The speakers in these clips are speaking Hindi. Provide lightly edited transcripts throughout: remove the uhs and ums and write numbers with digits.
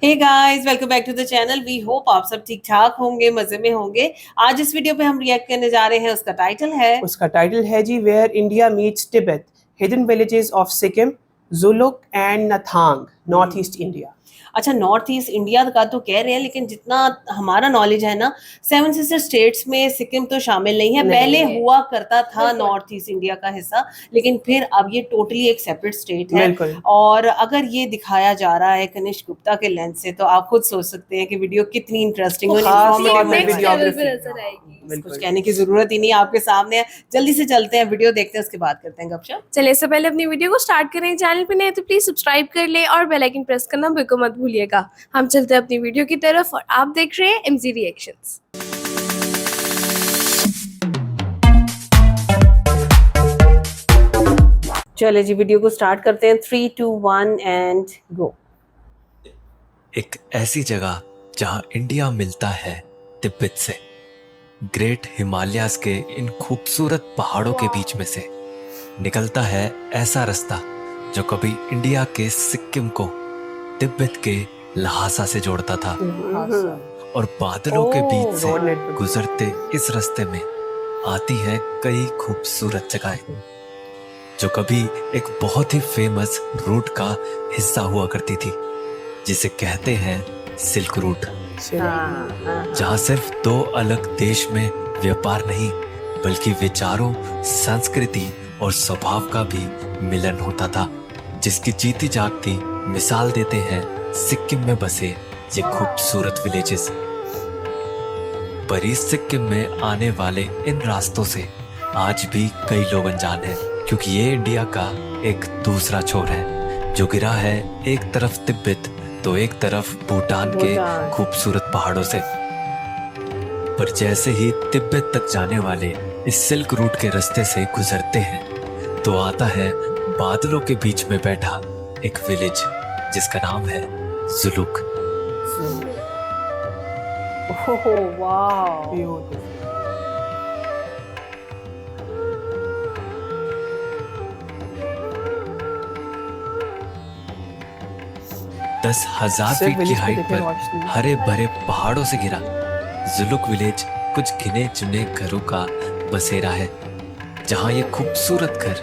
Hey guys, welcome back to the channel. We hope आप सब ठीक ठाक होंगे, मजे में होंगे। आज इस वीडियो पे हम रिएक्ट करने जा रहे हैं। उसका टाइटल है जी where India meets Tibet, hidden villages of Sikkim, Zuluk and Nathang, north east India. अच्छा, नॉर्थ ईस्ट इंडिया का तो कह रहे हैं, लेकिन जितना हमारा नॉलेज है ना, सेवन सिस्टर स्टेट्स में सिक्किम तो शामिल नहीं है। पहले हुआ करता था नॉर्थ ईस्ट इंडिया का हिस्सा, लेकिन फिर अब ये टोटली एक सेपरेट स्टेट है। बिल्कुल। और अगर ये दिखाया जा रहा है कनिष्क गुप्ता के लेंस से, तो आप खुद सोच सकते हैं कि वीडियो कितनी इंटरेस्टिंग और कुछ कहने की जरूरत ही नहीं, आपके सामने है। जल्दी से चलते हैं, वीडियो देखते हैं, उसके बाद करते हैं गपशप। चलिए, इससे पहले अपनी वीडियो को स्टार्ट करें। चैनल पे नए तो प्लीज सब्सक्राइब कर ले और बेल आइकन प्रेस करना बिल्कुल मत भूलिएगा। हम चलते हैं अपनी वीडियो की तरफ और आप देख रहे हैं एमजी रिएक्शंस। चले जी, वीडियो को स्टार्ट करते हैं। 3, 2, 1 एंड गो। एक ऐसी जगह जहां इंडिया मिलता है तिब्बत से। ग्रेट हिमालयाज के इन खूबसूरत पहाड़ों के बीच में से निकलता है ऐसा रास्ता जो कभी इंडिया के सिक्किम को तिब्बत के लहासा से जोड़ता था। और बादलों के बीच से गुजरते इस रास्ते में आती है कई खूबसूरत जगहें जो कभी एक बहुत ही फेमस रूट का हिस्सा हुआ करती थी, जिसे कहते हैं सिल्क रूट। जहां सिर्फ दो अलग देश में व्यापार नहीं, बल्कि विचारों, संस्कृति और स्वभाव का भी मिलन होता था, जिसकी जीती जागती मिसाल देते हैं सिक्किम में बसे ये खूबसूरत विलेजेस। पर इस सिक्किम में आने वाले इन रास्तों से आज भी कई लोग अनजान हैं, क्योंकि ये इंडिया का एक दूसरा छोर है जो गिरा है एक तरफ तिब्बत तो एक तरफ भूटान के खूबसूरत पहाड़ों से। पर जैसे ही तिब्बत तक जाने वाले इस सिल्क रूट के रास्ते से गुजरते हैं तो आता है बादलों के बीच में बैठा एक विलेज जिसका नाम है जुलुक। वाह, 10,000 फीट की हाइट पर हरे भरे पहाड़ों से घिरा जुलुक विलेज कुछ गिने चुने घरों का बसेरा है, जहां ये खूबसूरत घर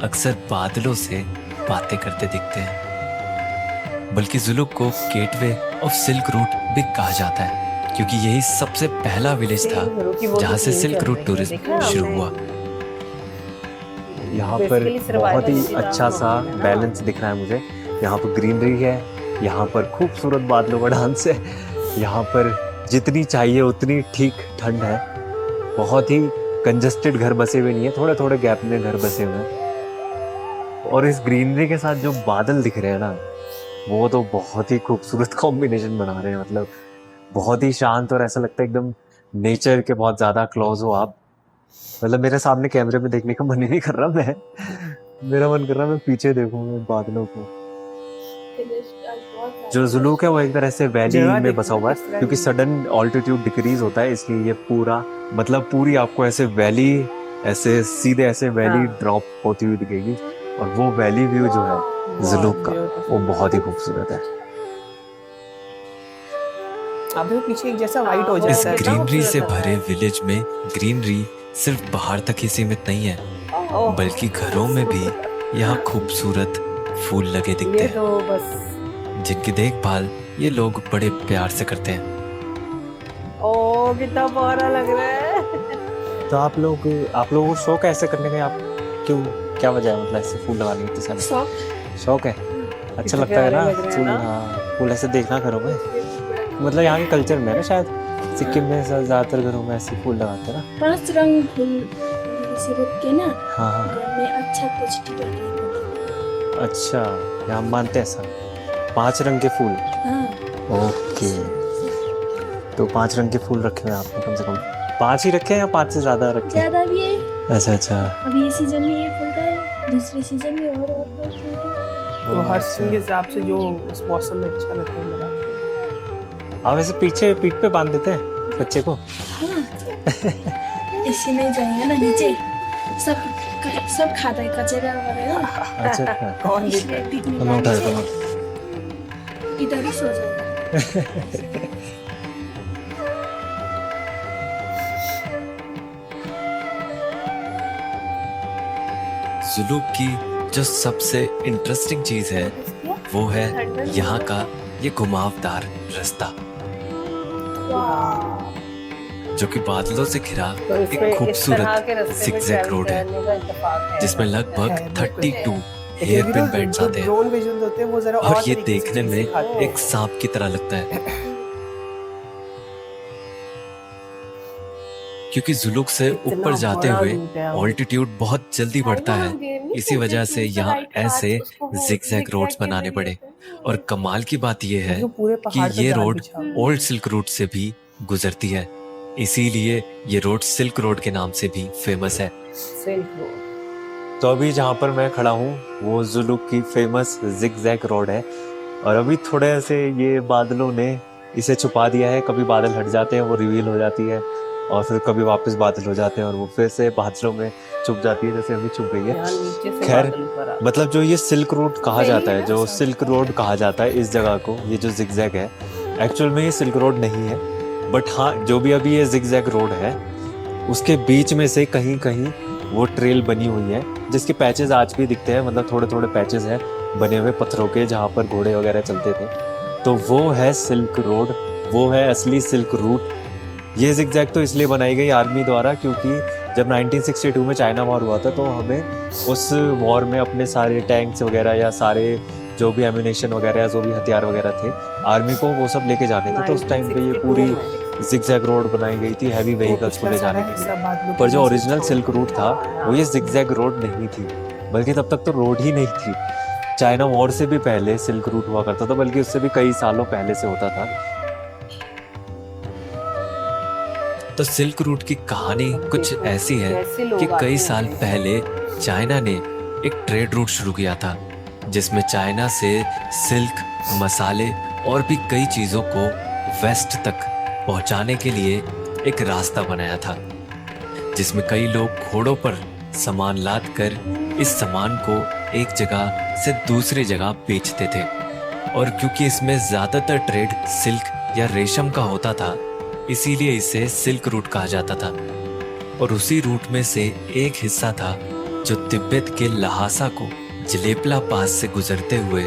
अक्सर बादलों से बातें करते दिखते हैं। बल्कि जुलुक को गेटवे ऑफ सिल्क रूट भी कहा जाता है, क्योंकि यही सबसे पहला विलेज था जहां से सिल्क रूट टूरिज्म शुरू हुआ। यहाँ पर बहुत ही अच्छा सा बैलेंस दिख रहा है मुझे। यहाँ पर ग्रीनरी है, यहाँ पर खूबसूरत बादलों का डांस है, यहाँ पर जितनी चाहिए उतनी ठीक ठंड है। बहुत ही कंजस्टेड घर बसे हुए नहीं है, थोड़े थोड़े गैप में घर बसे हुए हैं। और इस ग्रीनरी के साथ जो बादल दिख रहे हैं ना, वो तो बहुत ही खूबसूरत कॉम्बिनेशन बना रहे हैं। मतलब बहुत ही शांत और ऐसा लगता है एकदम नेचर के बहुत ज़्यादा क्लोज हो आप। मतलब मेरे सामने कैमरे में देखने का मन ही नहीं कर रहा। मेरा मन कर रहा है मैं पीछे देखूं बादलों को। जो जुलूक है वो एक तरह से वैली में बसा हुआ है, क्योंकि सडन ऑल्टीट्यूड डिक्रीज होता है, इसलिए ये पूरा मतलब पूरी आपको ऐसे वैली, ऐसे सीधे ऐसे वैली ड्रॉप होती हुई दिखेगी। और वो वैली व्यू जो है जुलूक का, वो बहुत ही खूबसूरत है। अभी पीछे एक जैसा वाइट हो जाता है। इस ग्रीनरी से भरे विलेज में ग्रीनरी सिर्फ बाहर तक ही सीमित नहीं है, बल्कि घरों में भी यहाँ खूबसूरत फूल लगे दिखते हैं, जिनकी देखभाल ये लोग बड़े प्यार से करते हैं। ओह, कितना प्यारा लग रहा है। तो आप लोगों को शौक ऐसे करने का, आप क्यों, क्या वजह है? मतलब ऐसे फूल लगाने की तो शौक है। अच्छा लगता है ना फूल? हाँ, फूल ऐसे देखना घरों में, मतलब यहाँ के कल्चर में है ना, शायद सिक्किम में ज्यादातर घरों में ऐसे फूल लगाते हैं ना। 5 रंग फूल से रख के ना, हाँ घर में अच्छा पॉजिटिव आता है। अच्छा, यहाँ मानते हैं ऐसा 5 रंग के फूल। हाँ। ओके, तो 5 रंग के फूल रखे हुए आपने, कम से कम 5 ही रखे हैं या 5 से ज्यादा रखे? ज्यादा भी है। अच्छा। अभी ये सीजन में ये फूलता है, दूसरे सीजन में और फूलता है। तो हर सीजन के हिसाब से जो उस मौसम में अच्छा लगता है लगाते हैं। आप ऐसे पीछे पीठ पे बांध देते हैं बच्चे को? हाँ। इससे नहीं जाएगा ना नीचे, सब खाता है कचरा वगैरह। अच्छा कौन इसलिए पीठ में मैं उठा देता हूँ। इधर ही सो जाएगा। जुलूक की जो सबसे इंटरेस्टिंग चीज है वो है यहाँ का ये घुमावदार रास्ता जो कि बादलों से घिरा तो इसमें एक इस तरह खूबसूरत के रास्ते पे zigzag travel रोड है करने का इत्तेफाक है। जिसमें लगभग है, बिल्कुल 32 लेकिन हेयर भी पिन जो बैंड्स आते हैं ड्रोन विजुअल होते हैं वो जरा और ये तरीके से देखने में चीज़ दिखाते हैं। एक सांप की तरह लगता है क्योंकि जुलूक से इतना ऊपर जाते बड़ा हुए रूट है। ऑल्टीट्यूड बहुत जल्दी बढ़ता है इसी वजह से यहाँ ऐसे जिगजैग रोड्स बनाने पड़े और कमाल की बात यह है जो पूरे कि पहाड़ पे ये जाल रोड बिछा हुआ है। ओल्ड सिल्क रूट से भी गुजरती है इसीलिए ये रोड सिल्क रोड के नाम से भी फेमस है सिल्क रोड। तो अभी जहाँ पर मैं खड़ा हूँ वो जुलूक की फेमस जिगजैग रोड है और अभी थोड़े से ये बादलों ने इसे छुपा दिया है। कभी बादल हट जाते हैं वो रिवील हो जाती है और फिर कभी वापस बादल हो जाते हैं और वो फिर से बादलों में छुप जाती है जैसे अभी छुप गई यहाँ है। नीचे से खैर, बादल ऊपर आ- मतलब जो ये सिल्क रोड कहा जाता है, जो सिल्क रोड कहा जाता है इस जगह को, ये जो जिगजैग है एक्चुअल में ये सिल्क रोड नहीं है बट हाँ जो भी अभी ये जिगजैग रोड है उसके बीच में से कहीं कहीं वो ट्रेल बनी हुई है जिसके पैचेस आज भी दिखते हैं। मतलब थोड़े थोड़े पैचेस हैं बने हुए पत्थरों के जहाँ पर घोड़े वगैरह चलते थे। तो वो है सिल्क रोड, वो है असली सिल्क रूट। ये जिगजैग तो इसलिए बनाई गई आर्मी द्वारा क्योंकि जब 1962 में चाइना वॉर हुआ था तो हमें उस वॉर में अपने सारे टैंक्स वगैरह या सारे जो भी एम्यूनेशन वगैरह या जो भी हथियार वगैरह थे आर्मी को वो सब लेके जाने थे। तो उस टाइम पे ये पूरी जिगजैग रोड बनाई गई थी हैवी व्हीकल्स को ले जाने के लिए। पर जो ओरिजिनल सिल्क रूट था वो ये जिगजैग रोड नहीं थी बल्कि तब तक तो रोड ही नहीं थी। चाइना वॉर से भी पहले सिल्क रूट हुआ करता था बल्कि उससे भी कई सालों पहले से होता था। तो सिल्क रूट की कहानी कुछ ऐसी है कैसे लोग कि आते कई हैं साल यहाँ पे? पहले चाइना ने एक ट्रेड रूट शुरू किया था जिसमें चाइना से सिल्क, मसाले और भी कई चीजों को वेस्ट तक पहुंचाने के लिए एक रास्ता बनाया था जिसमें कई लोग घोड़ों पर सामान लाद कर इस सामान को एक जगह से दूसरी जगह बेचते थे। और क्योंकि इसमें ज्यादातर ट्रेड सिल्क या रेशम का होता था इसीलिए इसे सिल्क रूट कहा जाता था। और उसी रूट में से एक हिस्सा था जो तिब्बत के लहासा को जलेपला पास से गुजरते हुए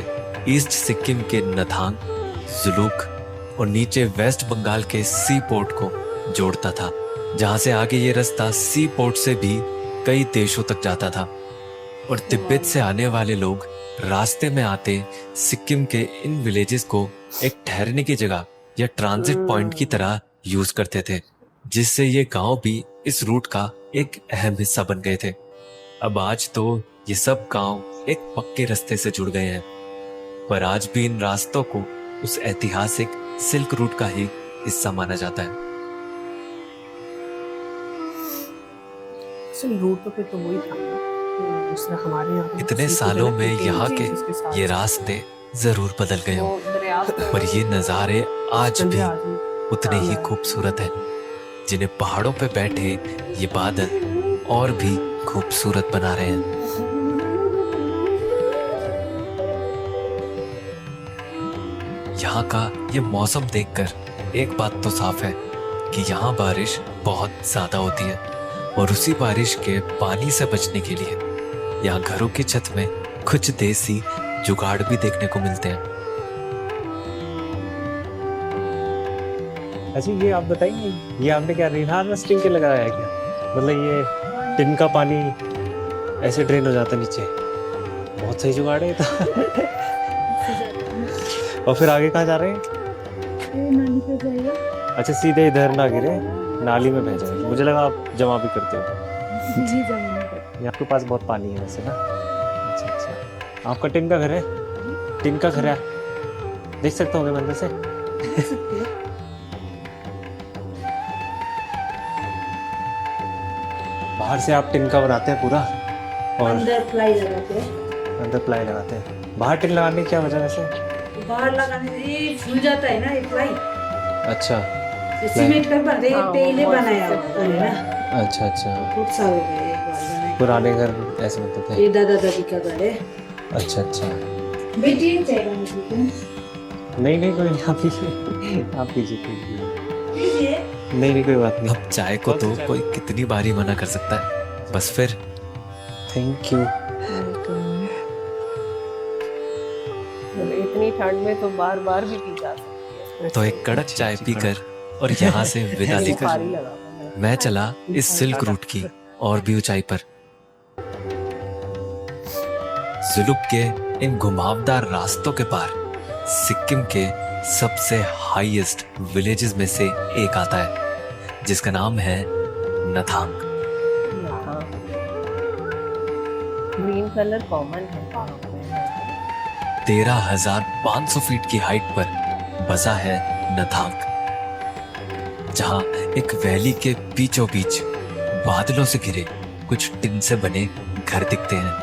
ईस्ट सिक्किम के नथांग, जुलूक और नीचे वेस्ट बंगाल के सी पोर्ट को जोड़ता था जहां से आगे ये रास्ता सी पोर्ट से भी कई देशों तक जाता था। और तिब्बत से आने वाले लोग रास्ते में आते सिक्किम के इन विलेजेस को एक ठहरने की जगह या ट्रांजिट पॉइंट की तरह यूज करते थे जिससे ये गांव भी इस रूट का एक अहम हिस्सा बन गए थे। अब आज तो ये सब गांव एक पक्के रास्ते से जुड़ गए हैं पर आज भी इन रास्तों को उस ऐतिहासिक सिल्क रूट का ही हिस्सा माना जाता है। असल रूट तो फिर तो वही था ना। दूसरा हमारे यहाँ पे इतने सीधी सालों सड़क में होती है, यहाँ के जिसके साथ ये रास्ते जरूर बदल गए वो हों दरियाफ्त पर ये नज़ारे आज भी संध्या आदमी उतने ही खूबसूरत हैं जिन्हें पहाड़ों पे बैठे ये बादल और भी खूबसूरत बना रहे हैं। यहाँ का ये मौसम देखकर एक बात तो साफ है कि यहाँ बारिश बहुत ज्यादा होती है और उसी बारिश के पानी से बचने के लिए यहाँ घरों की छत में कुछ देसी जुगाड़ भी देखने को मिलते हैं। अच्छा ये आप बताइए ये आपने क्या रेन हार्वेस्टिंग के लगाया है क्या? मतलब ये टिन का पानी ऐसे ड्रेन हो जाता है नीचे। बहुत सही जुगाड़ है ये तो। और फिर आगे कहाँ जा रहे हैं? ये नाली पे जाएगा। अच्छा सीधे इधर ना गिरे नाली में बह जाए। मुझे लगा आप जमा भी करते हो। जी जमीन पे। आपके पास बहुत पानी है वैसे ना। अच्छा अच्छा आपका टिन का घर है? टिन का घर है देख सकते होंगे मंदिर से। बाहर से आप टिन का बनाते हैं पूरा और अंदर प्लाई लगाते हैं। अंदर प्लाई लगाते हैं। बाहर टिन लगाने की क्या वजह वैसे? बाहर लगाने से ये फूल जाता है ना ये प्लाई। अच्छा ये सीमेंट का बन रहा है पहले बनाया हुआ है ना। अच्छा अच्छा बहुत साल हो गए एक बार बनाए। पुराने घर ऐसे बनते थे। ये दादा दादी का घर है। अच्छा अच्छा बेटी चाहिए मुझे। नहीं नहीं कोई नहीं, आप कीजिए नहीं नहीं कोई बात नहीं। अब चाय को तो कोई कितनी बारी मना कर सकता है, बस फिर थैंक यू। इतनी ठंड में तो बार बार भी पी जा सकती है। तो एक कड़क चाय पीकर और यहाँ से विदा लेकर मैं चला इस सिल्क रूट की और भी ऊंचाई पर। जुलुक के इन घुमावदार रास्तों के पार सिक्किम के सबसे हाईएस्ट विलेजेस में से एक आता है, जिसका नाम है नथांग। ग्रीन कलर कॉमन है। 13,500 फीट की हाइट पर बसा है नथांग, जहां एक वैली के बीचों बीच बादलों से घिरे कुछ टिन से बने घर दिखते हैं।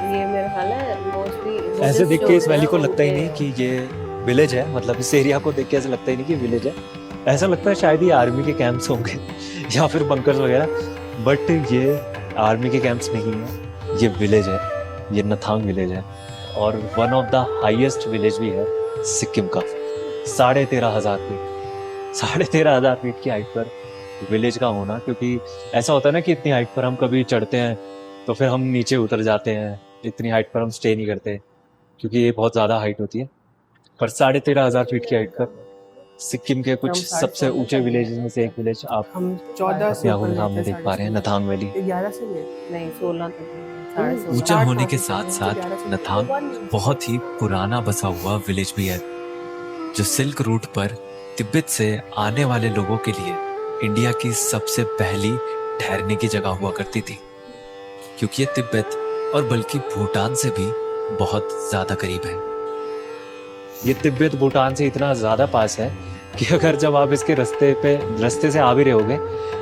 ये मेरा ख्याल है मोस्टली ऐसे देख के इस वैली को लगता ही नहीं कि ये विलेज है, मतलब इस एरिया को देख के ऐसा लगता ही नहीं कि विलेज है। ऐसा लगता है शायद ये आर्मी के कैंप्स होंगे या फिर बंकर्स वगैरह, बट ये आर्मी के कैंप्स नहीं है, ये विलेज है, ये नथांग विलेज है। और one of the highest village भी है सिक्किम का। 13,500 फीट, 13,500 फीट की हाइट पर विलेज का होना, क्योंकि ऐसा होता है ना कि इतनी हाइट पर हम कभी चढ़ते हैं तो फिर हम नीचे उतर जाते हैं, इतनी हाइट पर हम स्टे नहीं करते क्योंकि ये बहुत ज़्यादा हाइट होती है। पर 13,500 फीट की हाइट पर सिक्किम के कुछ सबसे ऊंचे विलेजेस में से एक विलेज आप हम 14 अपनी आंखों के सामने देख पा रहे हैं, नथांग वैली। 11 से नहीं 16 तक। ऊंचा होने के साथ साथ नथांग बहुत ही पुराना बसा हुआ विलेज भी है, जो सिल्क रूट पर तिब्बत से आने वाले लोगों के लिए इंडिया की सबसे पहली ठहरने की जगह हुआ करती थी, क्योंकि ये तिब्बत और बल्कि भूटान से भी बहुत ज्यादा करीब है। ये तिब्बत भूटान से इतना ज़्यादा पास है कि अगर जब आप इसके रास्ते से आ भी रहे होगे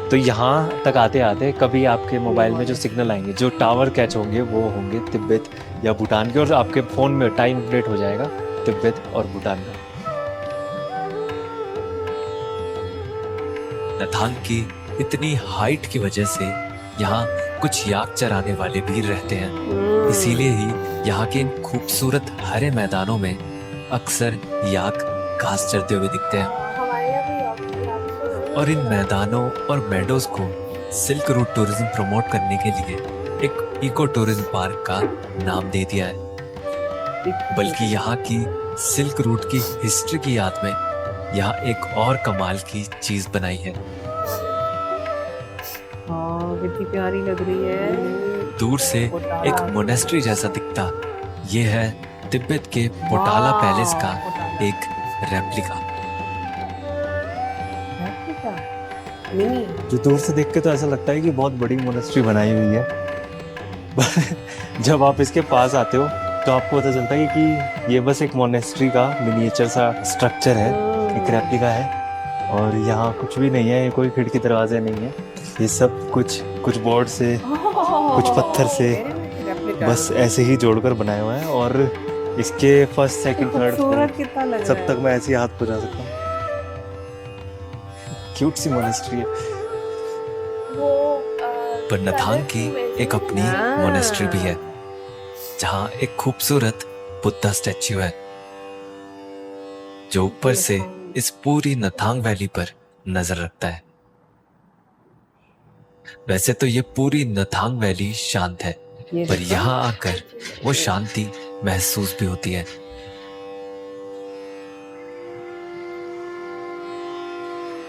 तो यहाँ तक आते आते कभी आपके मोबाइल में जो सिग्नल आएंगे, जो टावर कैच होंगे, वो होंगे तिब्बत या भूटान के, और आपके फ़ोन में टाइम अपडेट हो जाएगा तिब्बत और भूटान का। नथांग की इतनी हाइट की वजह से यहाँ कुछ याक चराने वाले भी रहते हैं, इसीलिए ही यहाँ के इन खूबसूरत हरे मैदानों में अक्सर याक घास चरते हुए दिखते हैं। और इन मैदानों और मेडोज को सिल्क रूट टूरिज्म प्रमोट करने के लिए एक इको टूरिज्म पार्क का नाम दे दिया है। बल्कि यहाँ की सिल्क रूट की हिस्ट्री की याद में यहाँ एक और कमाल की चीज बनाई है। कितनी प्यारी लग रही है। दूर से एक मोनेस्ट्री जैसा दिखता ये है तिब्बत के पोटाला पैलेस का एक रेप्लिका। जो दूर से देख के तो ऐसा लगता है कि बहुत बड़ी मोनेस्ट्री बनाई हुई है जब आप इसके पास आते हो तो आपको पता चलता है कि ये बस एक मोनेस्ट्री का मिनिएचर सा स्ट्रक्चर है, एक रेप्लिका है। और यहाँ कुछ भी नहीं है, ये कोई खिड़की दरवाजे नहीं है, ये सब कुछ बोर्ड से, कुछ पत्थर से बस ऐसे ही जोड़कर बनाया हुआ है। और इसके फर्स्ट सेकंड थर्ड सब तक मैं ऐसे ही हाथ पहुंचा सकता हूँ। क्यूट सी मोनेस्ट्री है। पर नथांग की एक अपनी मोनेस्ट्री भी है, जहाँ एक खूबसूरत बुद्धा स्टैच्यू है, जो ऊपर से इस पूरी नथांग वैली पर नजर रखता है। वैसे तो ये पूरी नथांग वैली शांत है, पर यहाँ आकर वो शांति महसूस भी होती है।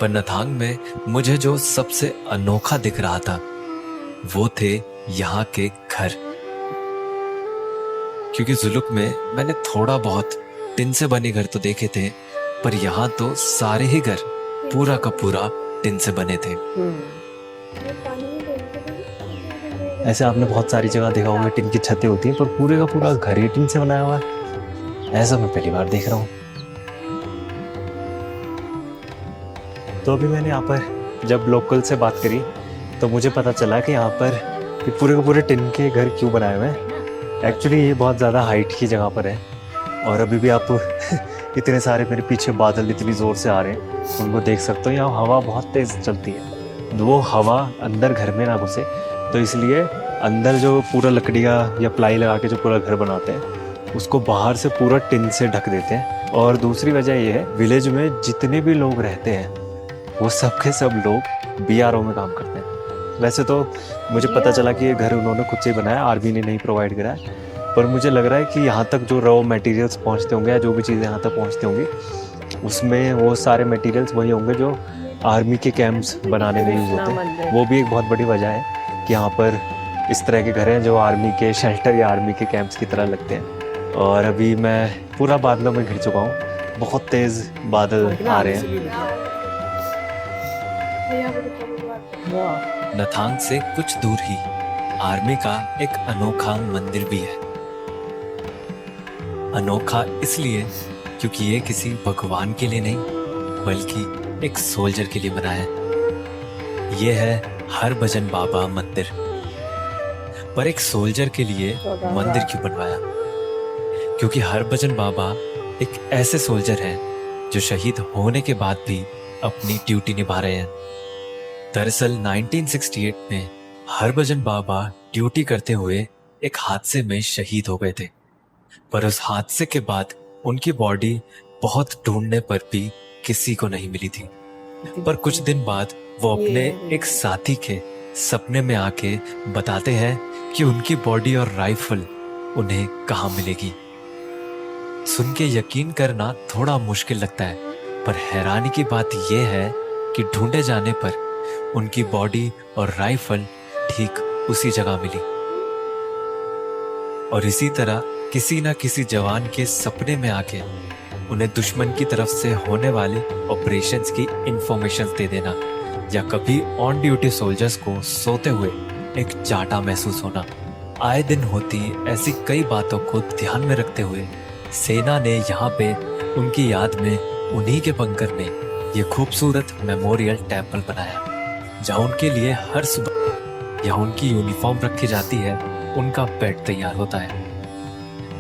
पर नथांग में मुझे जो सबसे अनोखा दिख रहा था वो थे यहाँ के घर, क्योंकि जुलुक में मैंने थोड़ा बहुत टिन से बने घर तो देखे थे, पर यहाँ तो सारे ही घर पूरा का पूरा टिन से बने थे। ऐसे आपने बहुत सारी जगह देखा होगा टिन की छतें होती हैं, पर पूरे का पूरा घर ही टिन से बनाया हुआ है, ऐसा मैं पहली बार देख रहा हूँ। तो अभी मैंने यहाँ पर जब लोकल से बात करी तो मुझे पता चला कि यहाँ पर ये पूरे के पूरे टिन के घर क्यों बनाए हुए हैं। एक्चुअली ये बहुत ज़्यादा हाइट की जगह पर है, और अभी भी आप इतने सारे मेरे पीछे बादल इतनी ज़ोर से आ रहे हैं, उनको देख सकते हो। यहाँ हवा बहुत तेज़ चलती है, वो हवा अंदर घर में ना घुसे, तो इसलिए अंदर जो पूरा लकड़ियाँ या प्लाई लगा के जो पूरा घर बनाते हैं उसको बाहर से पूरा टिन से ढक देते हैं। और दूसरी वजह ये है, विलेज में जितने भी लोग रहते हैं वो सब के सब लोग BRO में काम करते हैं। वैसे तो मुझे पता चला कि ये घर उन्होंने खुद से ही बनाया, आर्मी ने नहीं प्रोवाइड करा है, पर मुझे लग रहा है कि यहाँ तक जो रॉ मटेरियल्स पहुँचते होंगे या जो भी चीज़ें यहाँ तक पहुँचती होंगी उसमें वो सारे मटेरियल्स वही होंगे जो आर्मी के कैंप्स बनाने में यूज़ होते हैं। वो भी एक बहुत बड़ी वजह है कि यहाँ पर इस तरह के घर हैं जो आर्मी के शेल्टर या आर्मी के कैंप्स की तरह लगते हैं। और अभी मैं पूरा बादलों में घिर चुका हूँ, बहुत तेज़ बादल आ रहे हैं। नथांग से कुछ दूर ही आर्मी का एक अनोखा मंदिर भी है। अनोखा इसलिए क्योंकि ये किसी भगवान के लिए नहीं बल्कि एक सोल्जर के लिए बना है। ये है हरभजन बाबा मंदिर। पर एक सोल्जर के लिए मंदिर क्यों बनवाया? क्योंकि हरभजन बाबा एक ऐसे सोल्जर हैं जो शहीद होने के बाद भी अपनी ड्यूटी निभा रहे हैं। दरअसल 1968 में हरभजन बाबा ड्यूटी करते हुए एक हादसे में शहीद हो गए थे। पर उस हादसे के बाद उनकी बॉडी बहुत ढूंढने पर भी किसी को नहीं मिली थी। पर कुछ दिन बाद वो अपने एक साथी के सपने में आके बताते हैं कि उनकी बॉडी और राइफल उन्हें कहाँ मिलेगी। सुन के यकीन करना थोड़ा मुश्किल लगता है, पर हैरानी की बात यह है कि ढूंढे जाने पर उनकी बॉडी और राइफल ठीक उसी जगह मिली। और इसी तरह किसी न किसी जवान के सपने में आके उन्हें दुश्मन की तरफ से होने वाले ऑपरेशंस की इंफॉर्मेशन दे देना, या कभी ऑन ड्यूटी सोल्जर्स को सोते हुए एक चाटा महसूस होना। आए दिन होती ऐसी कई बातों को ध्यान में रखते हुए सेना ने यहाँ पे उनकी याद में उन्हीं के बंकर में ये खूबसूरत मेमोरियल टेम्पल बनाया, जहाँ उनके लिए हर सुबह यहाँ उनकी यूनिफॉर्म रखी जाती है, उनका बेड तैयार होता है।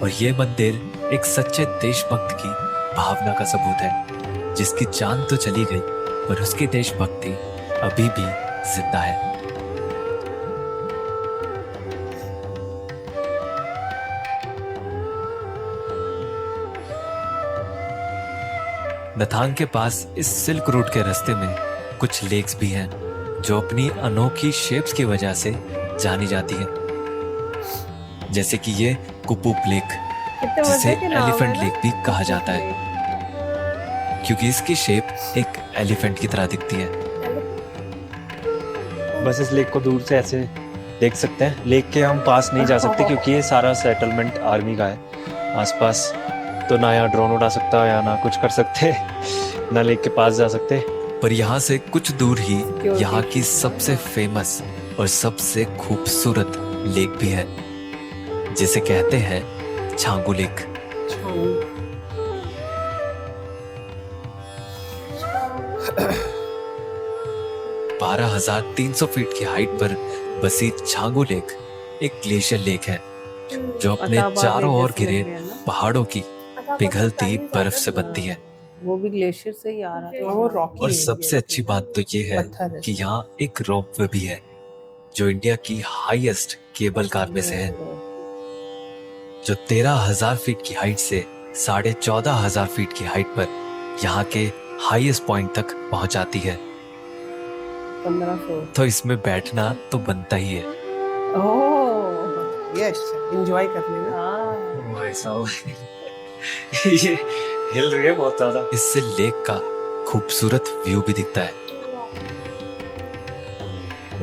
और ये मंदिर एक सच्चे देशभक्त की भावना का सबूत है, जिसकी जान तो चली गई पर उसकी देशभक्ति अभी भी जिंदा है। नथांग के पास इस सिल्क रूट के रास्ते में कुछ लेक्स भी हैं जो अपनी अनोखी शेप्स की वजह से जानी जाती है, जैसे कि ये कुपुप लेक, जिसे एलिफेंट लेक भी कहा जाता है, क्योंकि इसकी शेप एक एलिफेंट की तरह दिखती है। बस इस लेक को दूर से ऐसे देख सकते हैं। लेक के हम पास नहीं जा सकते क्योंकि ये सारा सेटलमेंट आर्मी का है आसपास, तो ना यहाँ ड्रोन उड़ा सकता या ना कुछ कर सकते, ना लेक के पास जा सकते। पर यहाँ से कुछ दूर ही यहाँ की सबसे फेमस और सबसे खूबसूरत लेक भी है, जिसे कहते हैं छांगू लेक। 12,300 फीट की हाइट पर बसी छांगू लेक एक ग्लेशियर लेक है जो अपने चारों ओर घिरे पहाड़ों की पिघलती बर्फ से बनती है। वो भी ग्लेशियर से ही आ रहा है। वो रॉकी और सबसे अच्छी बात तो ये है पत्थर है। कि यहाँ एक रोपवे भी है जो इंडिया की हाईएस्ट केबल कार में से है, जो 13,000 फीट की हाइट से 14,500 फीट की हाइट पर यहाँ के हाईएस्ट पॉइंट तक पहुंचाती है। 1500। तो इसमें बैठना तो बनता ही है। ओह यस, एंजॉय कर लेना। हाँ। भाई साहब ये हिल रही है बहुत ज्यादा। इससे लेक का खूबसूरत व्यू भी दिखता है।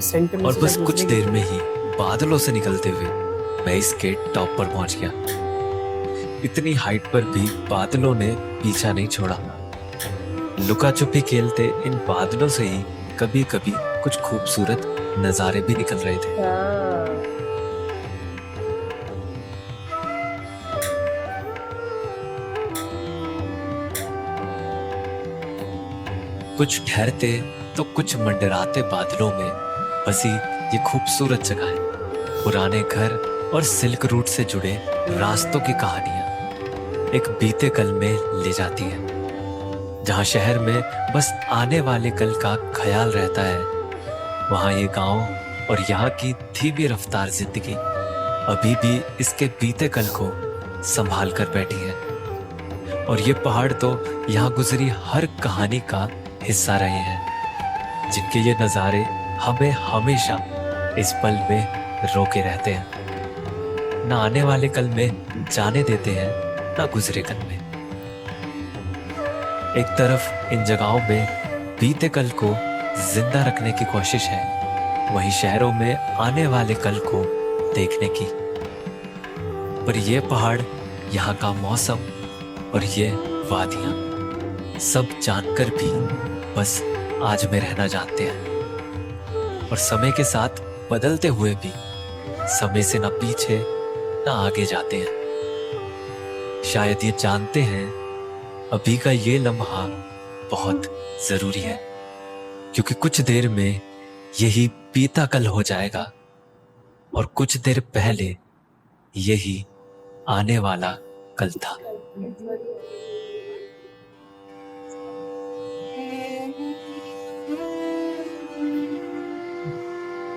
सेंटर में और से बस जब कुछ गुजरेगी- देर में ही बादलों से निकलते हुए मैं इसके टॉप पर पहुंच गया। इतनी हाइट पर भी बादलों ने पीछा नहीं छोड़ा। लुका छुपी खेलते इन बादलों से ही कभी कभी कुछ खूबसूरत नजारे भी निकल रहे थे। कुछ ठहरते तो कुछ मंडराते बादलों में बसी ये खूबसूरत जगह है। पुराने घर और सिल्क रूट से जुड़े रास्तों की कहानियां एक बीते कल में ले जाती है, जहां शहर में बस आने वाले कल का ख्याल रहता है, वहां ये गांव और यहाँ की धीमी रफ्तार जिंदगी अभी भी इसके बीते कल को संभाल कर बैठी है। और ये पहाड़ तो यहाँ गुजरी हर कहानी का हिस्सा रहे हैं, जिनके ये नज़ारे हमें हमेशा इस पल में रोके रहते हैं। ना आने वाले कल में जाने देते हैं, ना गुजरे कल में। एक तरफ इन जगहों में बीते कल को जिंदा रखने की कोशिश है, वहीं शहरों में आने वाले कल को देखने की। पर ये पहाड़, यहाँ का मौसम और ये वादियां सब जानकर भी बस आज में रहना जानते हैं। और समय के साथ बदलते हुए भी समय से ना पीछे ना आगे जाते हैं। शायद ये जानते हैं अभी का ये लम्हा बहुत जरूरी है, क्योंकि कुछ देर में यही बीता कल हो जाएगा और कुछ देर पहले यही आने वाला कल था।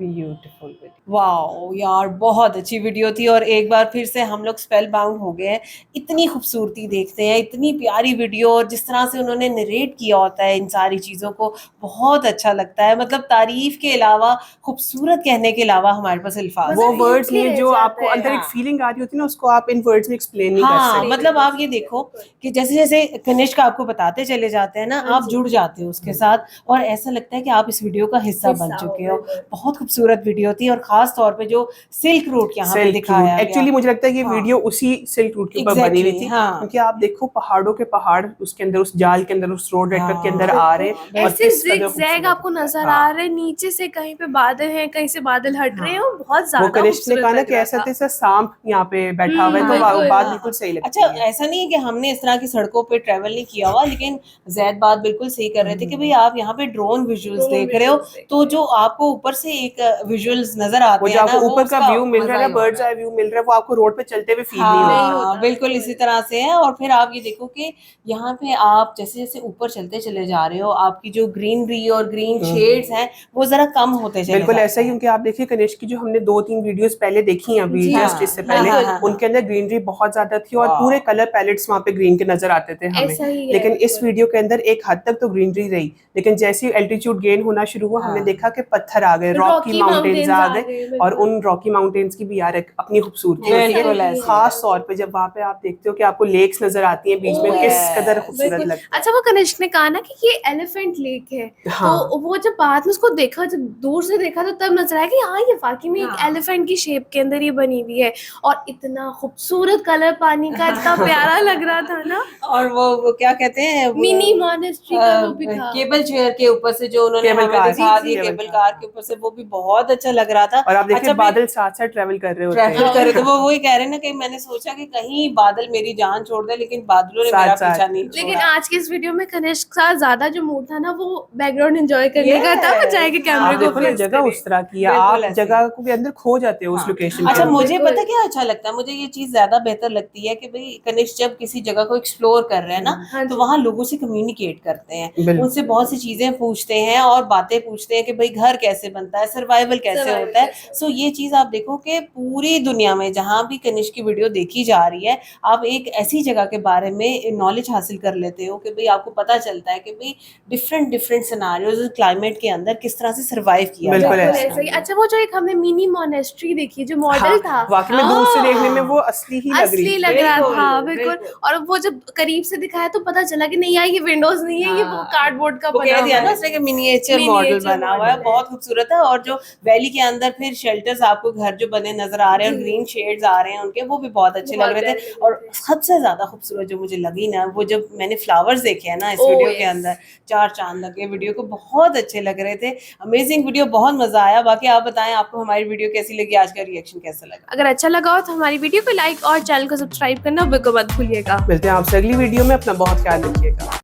ब्यूटीफुल वाओ यार, बहुत अच्छी वीडियो थी। और एक बार फिर से हम लोग स्पेल बाउंड हो गए हैं। इतनी खूबसूरती देखते हैं, इतनी प्यारी वीडियो, और जिस तरह से उन्होंने नरेट किया होता है इन सारी चीज़ों को, बहुत अच्छा लगता है। मतलब तारीफ के अलावा, खूबसूरत कहने के अलावा हमारे पास अल्फाज वो नहीं। वर्ड्स लिख में के जो रह आपको जाता है, अंदर एक हाँ। फीलिंग आ रही होती है ना, उसको आप इन वर्ड्स में एक्सप्लेन नहीं कर हाँ, सकते। मतलब आप ये देखो कि जैसे जैसे कनिष्क आपको बताते चले जाते हैं ना, हाँ आप जी। जुड़ जाते हो उसके साथ, और ऐसा लगता है कि आप इस वीडियो का हिस्सा बन चुके हो। बहुत खूबसूरत वीडियो थी, और खास तौर पे जो सिल्क रूट यहाँ पे दिखाया गया। एक्चुअली मुझे लगता है ये हाँ। वीडियो उसी सिल्क रूट के ऊपर बनी हुई Exactly, थी, हाँ। क्योंकि आप देखो पहाड़ों के पहाड़ उसके अंदर, उस जाल के अंदर, उस रोड नेटवर्क के अंदर हाँ। आ रहे हैं, और ऐसे किस कदर जिग खूबसूरत आपको नजर हाँ। आ रहे हैं, नीचे से कहीं पे बादल हैं, कहीं से बादल हट रहे हैं, और बहुत वो ज्यादा कनिष्क ने खूबसूरत कहा ना लग कि रहा ऐसा था। जैसा सांप यहाँ पे बैठा हुआ है, तो बिल्कुल, बात हाँ। बिल्कुल सही लगती अच्छा, है। ऐसा नहीं है कि हमने इस तरह की सड़कों पे ट्रेवल नहीं किया हुआ, लेकिन जैद बात बिल्कुल सही कर रहे थे कि भाई आप यहाँ पे ड्रोन विजुअल्स देख रहे हो, तो जो आपको ऊपर से एक विजुअल्स नजर वो आते जो हैं ना, आपको वो ऊपर का उसका व्यू मिल रहा है ना, मजा ही बर्ड्स होगा। आई व्यू मिल रहा है, वो आपको रोड पे चलते हुए फील नहीं होगा। नहीं हाँ, होता, बिल्कुल बिल्कुल। इसी तरह से है। और फिर आप ये देखो कि यहाँ पे आप जैसे जैसे ऊपर चलते चले जा रहे हो, आपकी जो ग्रीनरी और ग्रीन शेड्स हैं वो जरा कम होते चले बिल्कुल जाते ऐसा ही, हैं। क्योंकि आप देखिए कनिष्क की जो हमने 2-3 वीडियोस पहले देखी हैं अभी जी, जस्ट हाँ, इससे हाँ, पहले, हाँ, हाँ, उनके अंदर ग्रीनरी बहुत ज्यादा थी और वाह। पूरे कलर पैलेट्स वहाँ पे ग्रीन के नजर आते थे ऐसा हमें। ही है, लेकिन इस बिल्कुल। वीडियो के अंदर एक हद तक तो ग्रीनरी रही, लेकिन जैसे ही एल्टीट्यूड गेन होना शुरू हुआ, हमने हाँ। देखा कि पत्थर आ गए, रॉकी माउंटेन्स आ गए, और उन रॉकी माउंटेन्स की भी यार एक अपनी खूबसूरती होती बिल्कुल है। ऐसे। खास तौर पे जब वहाँ पे आप देखते हो कि आपको लेक्स नजर आती हैं बीच में, Oh, किस yes, कदर खूबसूरत बिल्कुल। लगता है। अच्छा, वो कनिष्क ने कहा ना कि ये एलिफेंट लेक है, हाँ। तो वो जब बाद में उसको देखा, जब दूर से देखा, तो तब नजर आया कि हाँ, ये वाकई में एक हाँ। एलिफेंट की शेप के अंदर ये बनी हुई है, और इतना खूबसूरत कलर पानी का, इतना प्यारा लग रहा था ना। और वो क्या कहते हैं, मिनी मॉनेस्ट्री का वो भी था। केबल चेयर के ऊपर से जो उन्होंने केबल हमें कार, दिखा जी, दी, केबल केबल कार। कार के ऊपर से, वो भी बहुत अच्छा लग रहा था। और आप देखिए अच्छा, बादल साथ साथ ट्रेवल कर रहे होते ट्रैवल हैं। करे तो वो वही कह रहे हैं ना कि मैंने सोचा कि कहीं बादल मेरी जान छोड़ दे, लेकिन बादलों ने साथ मेरा साथ। पीछा नहीं लेकिन छोड़ा। आज के इस वीडियो में कनिष्क का ज्यादा जो मूड था ना, वो बैकग्राउंड एंजॉय करने का था, Yes, बजाय कि आप कैमरे को देखो ना फेस जगह करे। उस तरह की है, बिल्कुल आप ऐसे। जगह को भी अंदर खो जाते हो उस हाँ। लोकेशन अच्छा, के मुझे बिल्कुल। पता क्या अच्छा लगता है, मुझे ये चीज ज्यादा बेहतर लगती है कि भाई कनिष्क जब किसी जगह को एक्सप्लोर कर रहे हैं ना, हाँ तो जी। वहाँ लोगों से कम्युनिकेट करते हैं, बिल्कुल। उनसे बहुत सी चीजें पूछते हैं और बातें पूछते हैं कि भाई घर कैसे बनता है, सर्वाइवल कैसे Survival होता है। कैसे सो ये चीज आप देखो कि पूरी दुनिया में जहाँ भी कनिष्क की वीडियो देखी जा रही है, आप एक ऐसी जगह के बारे में नॉलेज हासिल कर लेते हो कि भाई आपको पता चलता है कि भाई डिफरेंट डिफरेंट सिनारियोज क्लाइमेट के अंदर किस तरह से सर्वाइव किया बिल्कुल जाता बिल्कुल है। ऐसा ही। अच्छा, वो जो एक हमने मिनी मॉनेस्ट्री देखी, जो मॉडल था, हाँ, वाकई में दूर से हाँ। देखने में वो असली ही लग असली रही लग रहा बिल्कुल, था, बिल्कुल। बिल्कुल। और वो जब करीब से दिखाया तो पता चला कि नहीं यार, ये विंडोज नहीं है, ये वो हाँ। कार्डबोर्ड का वो बना कह दिया हुआ ना है। उसने कि मिनिएचर मॉडल Miniature बना हुआ है, model है। बहुत खूबसूरत है। और जो वैली के अंदर फिर शेल्टर्स आपको घर जो बने नजर आ रहे हैं और जी। ग्रीन शेड्स आ रहे हैं उनके, वो भी बहुत अच्छे बहुत लग रहे प्यारे थे। लग रहे और थे। सबसे ज्यादा खूबसूरत जो मुझे लगी ना, वो जब मैंने फ्लावर्स देखे हैं ना इस Oh, वीडियो के yes. अंदर, 4 चांद लगे वीडियो को, बहुत अच्छे लग रहे थे। अमेजिंग वीडियो, बहुत मजा आया। बाकी आप बताएं आपको हमारी वीडियो कैसी लगी, आज का रिएक्शन कैसा लगा। अगर अच्छा लगा हो तो हमारी वीडियो को लाइक और चैनल को सब्सक्राइब करना बिल्कुल मत भूलिएगा। मिलते हैं आपसे अगली वीडियो में, अपना बहुत ख्याल रखिएगा।